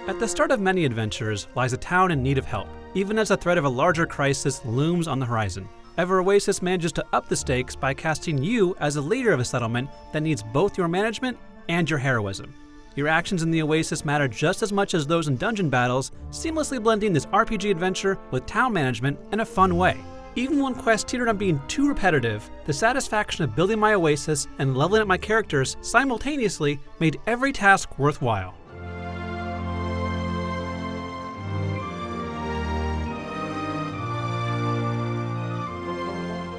At the start of many adventures lies a town in need of help, even as the threat of a larger crisis looms on the horizon. Oasis manages to up the stakes by casting you as a leader of a settlement that needs both your management and your heroism. Your actions in the Oasis matter just as much as those in dungeon battles, seamlessly blending this RPG adventure with town management in a fun way. Even when quests teetered on being too repetitive, the satisfaction of building my Oasis and leveling up my characters simultaneously made every task worthwhile.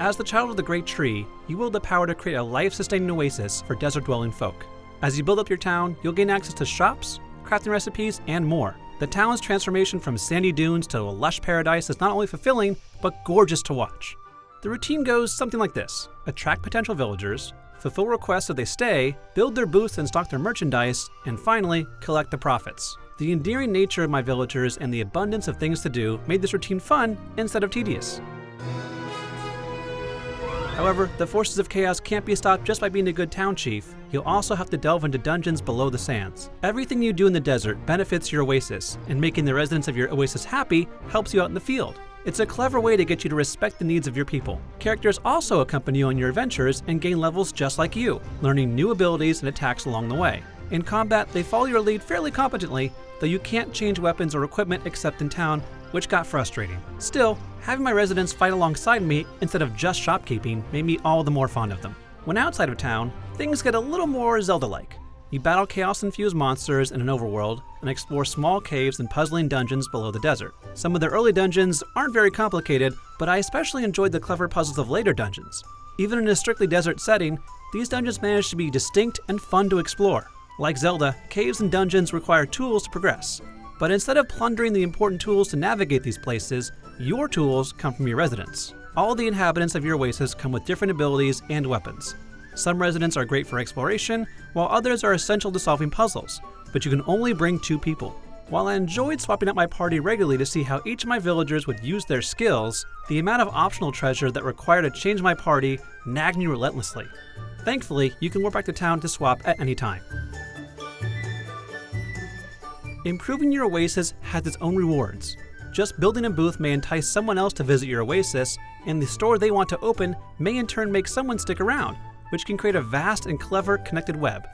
As the child of the Great Tree, you wield the power to create a life-sustaining oasis for desert-dwelling folk. As you build up your town, you'll gain access to shops, crafting recipes, and more. The town's transformation from sandy dunes to a lush paradise is not only fulfilling, but gorgeous to watch. The routine goes something like this: attract potential villagers, fulfill requests so they stay, build their booths and stock their merchandise, and finally, collect the profits. The endearing nature of my villagers and the abundance of things to do made this routine fun instead of tedious. However, the forces of chaos can't be stopped just by being a good town chief. You'll also have to delve into dungeons below the sands. Everything you do in the desert benefits your oasis, and making the residents of your oasis happy helps you out in the field. It's a clever way to get you to respect the needs of your people. Characters also accompany you on your adventures and gain levels just like you, learning new abilities and attacks along the way. In combat, they follow your lead fairly competently, though you can't change weapons or equipment except in town, which got frustrating. Still, having my residents fight alongside me instead of just shopkeeping made me all the more fond of them. When outside of town, things get a little more Zelda-like. You battle chaos-infused monsters in an overworld and explore small caves and puzzling dungeons below the desert. Some of the early dungeons aren't very complicated, but I especially enjoyed the clever puzzles of later dungeons. Even in a strictly desert setting, these dungeons manage to be distinct and fun to explore. Like Zelda, caves and dungeons require tools to progress. But instead of plundering the important tools to navigate these places, your tools come from your residents. All the inhabitants of your oasis come with different abilities and weapons. Some residents are great for exploration, while others are essential to solving puzzles, but you can only bring 2 people. While I enjoyed swapping out my party regularly to see how each of my villagers would use their skills, the amount of optional treasure that required to change my party nagged me relentlessly. Thankfully, you can warp back to town to swap at any time. Improving your oasis has its own rewards. Just building a booth may entice someone else to visit your oasis, and the store they want to open may in turn make someone stick around, which can create a vast and clever connected web.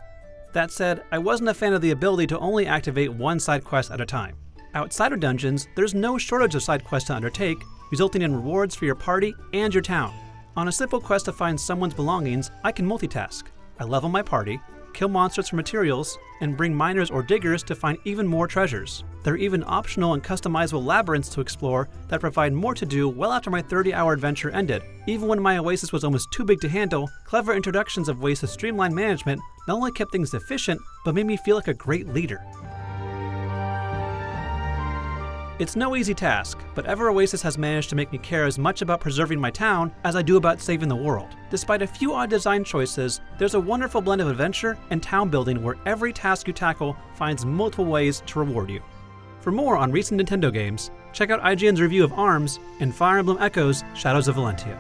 That said, I wasn't a fan of the ability to only activate one side quest at a time. Outside of dungeons, there's no shortage of side quests to undertake, resulting in rewards for your party and your town. On a simple quest to find someone's belongings, I can multitask. I level my party, kill monsters for materials, and bring miners or diggers to find even more treasures. There are even optional and customizable labyrinths to explore that provide more to do well after my 30-hour adventure ended. Even when my oasis was almost too big to handle, clever introductions of ways to streamline management not only kept things efficient, but made me feel like a great leader. It's no easy task, but Oasis has managed to make me care as much about preserving my town as I do about saving the world. Despite a few odd design choices, there's a wonderful blend of adventure and town building where every task you tackle finds multiple ways to reward you. For more on recent Nintendo games, check out IGN's review of ARMS and Fire Emblem Echoes: Shadows of Valentia.